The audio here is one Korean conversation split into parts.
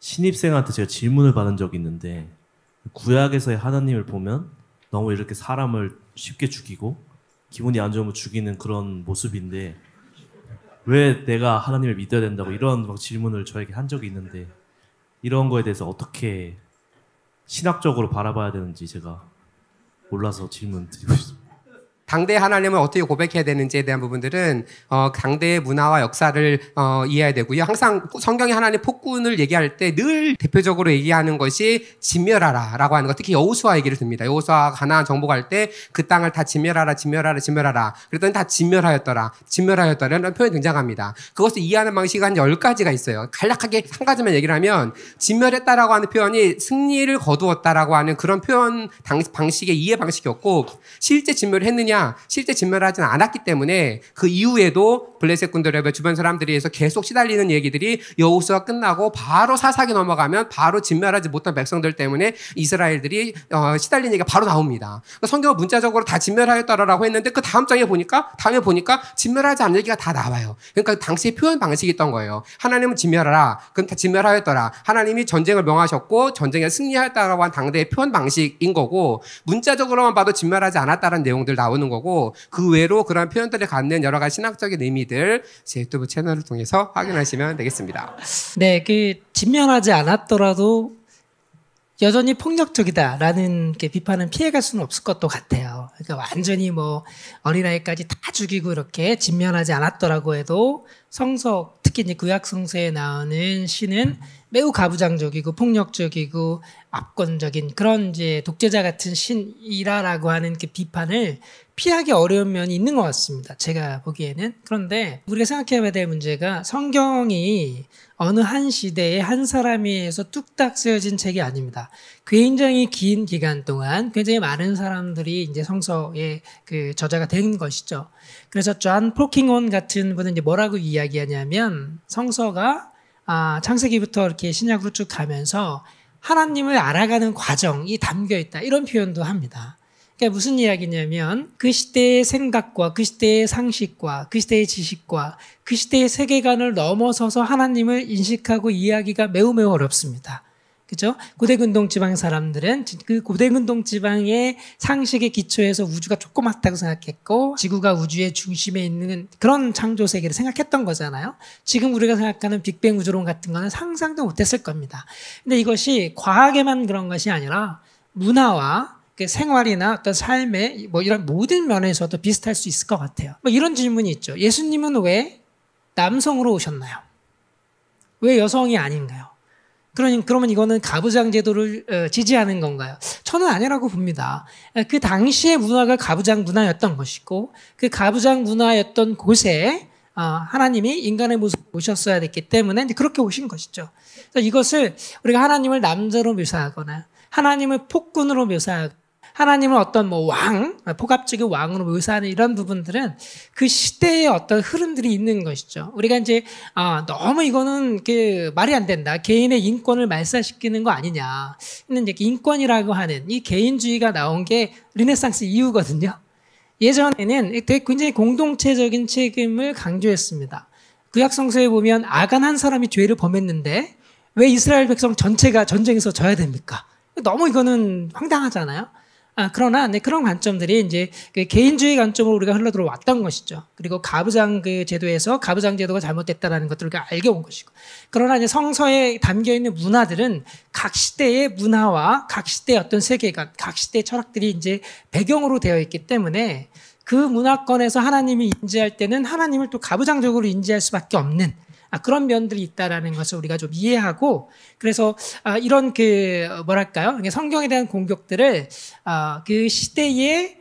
신입생한테 제가 질문을 받은 적이 있는데 구약에서의 하나님을 보면 너무 이렇게 사람을 쉽게 죽이고 기분이 안 좋으면 죽이는 그런 모습인데 왜 내가 하나님을 믿어야 된다고 이런 막 질문을 저에게 한 적이 있는데 이런 거에 대해서 어떻게 신학적으로 바라봐야 되는지 제가 몰라서 질문 드리고 싶습니다. 당대의 하나님을 어떻게 고백해야 되는지에 대한 부분들은 당대의 문화와 역사를 이해해야 되고요. 항상 성경의 하나님 폭군을 얘기할 때 늘 대표적으로 얘기하는 것이 진멸하라라고 하는 것. 특히 여호수아 얘기를 듭니다. 여호수아 가나안 정복할 때 그 땅을 다 진멸하라, 진멸하라, 진멸하라. 그랬더니 다 진멸하였더라, 진멸하였더라는 표현이 등장합니다. 그것을 이해하는 방식이 한 10가지가 있어요. 간략하게 한 가지만 얘기를 하면 진멸했다라고 하는 표현이 승리를 거두었다라고 하는 그런 표현 방식의 이해 방식이었고 실제 진멸을 했느냐? 실제 진멸하진 않았기 때문에 그 이후에도 블레셋 군들의 주변 사람들에 의해서 계속 시달리는 얘기들이 여호수아 끝나고 바로 사사기 넘어가면 바로 진멸하지 못한 백성들 때문에 이스라엘들이 시달리는 얘기가 바로 나옵니다. 성경은 문자적으로 다 진멸하였다라고 했는데 그 다음에 보니까 진멸하지 않은 얘기가 다 나와요. 그러니까 당시의 표현 방식이 있던 거예요. 하나님은 진멸하라. 그럼 다 진멸하였더라. 하나님이 전쟁을 명하셨고 전쟁에 승리하였다라고 한 당대의 표현 방식인 거고 문자적으로만 봐도 진멸하지 않았다는 내용들 나오는 거고 그 외로 그런 표현들이 갖는 여러 가지 신학적인 의미들 제 유튜브 채널을 통해서 확인하시면 되겠습니다. 네, 진멸하지 않았더라도 여전히 폭력적이다라는 비판은 피해갈 수는 없을 것도 같아요. 그러니까 완전히 어린아이까지 다 죽이고 이렇게 진멸하지 않았더라고 해도 성서, 특히 이제 구약 성서에 나오는 신은 매우 가부장적이고 폭력적이고 압권적인 그런 이제 독재자 같은 신이라라고 하는 비판을 피하기 어려운 면이 있는 것 같습니다. 제가 보기에는. 그런데 우리가 생각해봐야 될 문제가 성경이 어느 한 시대에 한 사람에 의해서 뚝딱 쓰여진 책이 아닙니다. 굉장히 긴 기간 동안 굉장히 많은 사람들이 이제 성서의 저자가 된 것이죠. 그래서 존 프로킹온 같은 분은 이제 뭐라고 이야기하냐면 성서가 창세기부터 이렇게 신약으로 쭉 가면서 하나님을 알아가는 과정이 담겨 있다. 이런 표현도 합니다. 그러니까 무슨 이야기냐면 그 시대의 생각과 그 시대의 상식과 그 시대의 지식과 그 시대의 세계관을 넘어서서 하나님을 인식하고 이해하기가 매우 어렵습니다. 그죠? 고대근동 지방 사람들은 그 고대근동 지방의 상식에 기초해서 우주가 조그맣다고 생각했고 지구가 우주의 중심에 있는 그런 창조 세계를 생각했던 거잖아요. 지금 우리가 생각하는 빅뱅 우주론 같은 거는 상상도 못했을 겁니다. 근데 이것이 과학에만 그런 것이 아니라 문화와 생활이나 어떤 삶의 이런 모든 면에서도 비슷할 수 있을 것 같아요. 이런 질문이 있죠. 예수님은 왜 남성으로 오셨나요? 왜 여성이 아닌가요? 그러면 이거는 가부장 제도를 지지하는 건가요? 저는 아니라고 봅니다. 그 당시의 문화가 가부장 문화였던 것이고 그 가부장 문화였던 곳에 하나님이 인간의 모습을 오셨어야 됐기 때문에 그렇게 오신 것이죠. 그래서 이것을 우리가 하나님을 남자로 묘사하거나 하나님을 폭군으로 묘사하거나 하나님을 어떤 포갑적인 왕으로 묘사하는 이런 부분들은 그 시대의 어떤 흐름들이 있는 것이죠. 우리가 이제, 너무 이거는 말이 안 된다. 개인의 인권을 말살시키는 거 아니냐. 근데 이제 인권이라고 하는 이 개인주의가 나온 게 르네상스 이후거든요. 예전에는 되게 굉장히 공동체적인 책임을 강조했습니다. 구약성서에 보면 아간 한 사람이 죄를 범했는데 왜 이스라엘 백성 전체가 전쟁에서 져야 됩니까? 너무 이거는 황당하잖아요. 그러나 그런 관점들이 이제 개인주의 관점으로 우리가 흘러들어왔던 것이죠. 그리고 가부장 제도에서 가부장 제도가 잘못됐다라는 것들을 우리가 알게 온 것이고. 그러나 이제 성서에 담겨 있는 문화들은 각 시대의 문화와 각 시대의 어떤 세계관, 각 시대의 철학들이 이제 배경으로 되어 있기 때문에 그 문화권에서 하나님이 인지할 때는 하나님을 또 가부장적으로 인지할 수밖에 없는 그런 면들이 있다라는 것을 우리가 좀 이해하고 그래서 이런 성경에 대한 공격들을 그 시대의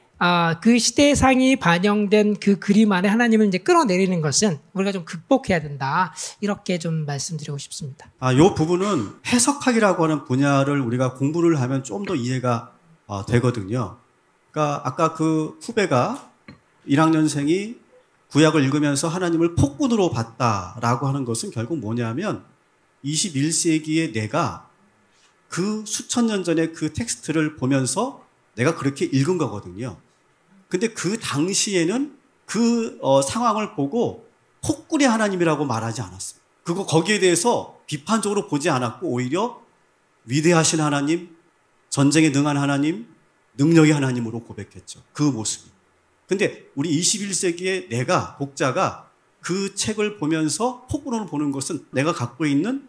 그 시대상이 반영된 그 그림 안에 하나님을 이제 끌어내리는 것은 우리가 좀 극복해야 된다 이렇게 좀 말씀드리고 싶습니다. 이 부분은 해석학이라고 하는 분야를 우리가 공부를 하면 좀 더 이해가 되거든요. 그러니까 아까 그 후배가 1학년생이 구약을 읽으면서 하나님을 폭군으로 봤다라고 하는 것은 결국 뭐냐면 21세기의 내가 그 수천 년 전에 그 텍스트를 보면서 내가 그렇게 읽은 거거든요. 근데 그 당시에는 그 상황을 보고 폭군의 하나님이라고 말하지 않았어요. 거기에 대해서 비판적으로 보지 않았고 오히려 위대하신 하나님, 전쟁에 능한 하나님, 능력의 하나님으로 고백했죠. 그 모습이. 근데 우리 21세기의 내가, 독자가 그 책을 보면서 폭군으로 보는 것은 내가 갖고 있는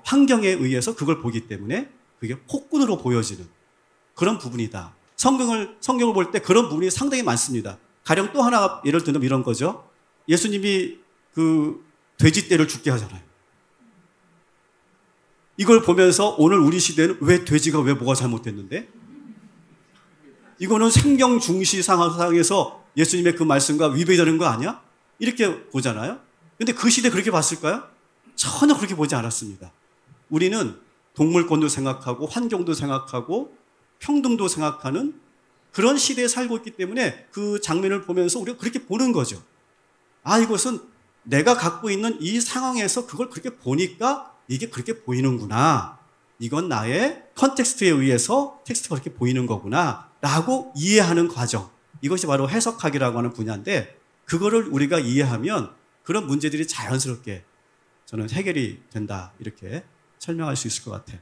환경에 의해서 그걸 보기 때문에 그게 폭군으로 보여지는 그런 부분이다. 성경을 볼 때 그런 부분이 상당히 많습니다. 가령 또 하나 예를 들면 이런 거죠. 예수님이 그 돼지떼를 죽게 하잖아요. 이걸 보면서 오늘 우리 시대는 왜 돼지가 왜 뭐가 잘못됐는데? 이거는 생경 중시 상황에서 예수님의 그 말씀과 위배되는 거 아니야? 이렇게 보잖아요. 근데 그 시대 그렇게 봤을까요? 전혀 그렇게 보지 않았습니다. 우리는 동물권도 생각하고 환경도 생각하고 평등도 생각하는 그런 시대에 살고 있기 때문에 그 장면을 보면서 우리가 그렇게 보는 거죠. 아, 이것은 내가 갖고 있는 이 상황에서 그걸 그렇게 보니까 이게 그렇게 보이는구나. 이건 나의 컨텍스트에 의해서 텍스트가 그렇게 보이는 거구나. 라고 이해하는 과정. 이것이 바로 해석학이라고 하는 분야인데 그거를 우리가 이해하면 그런 문제들이 자연스럽게 저는 해결이 된다. 이렇게 설명할 수 있을 것 같아요.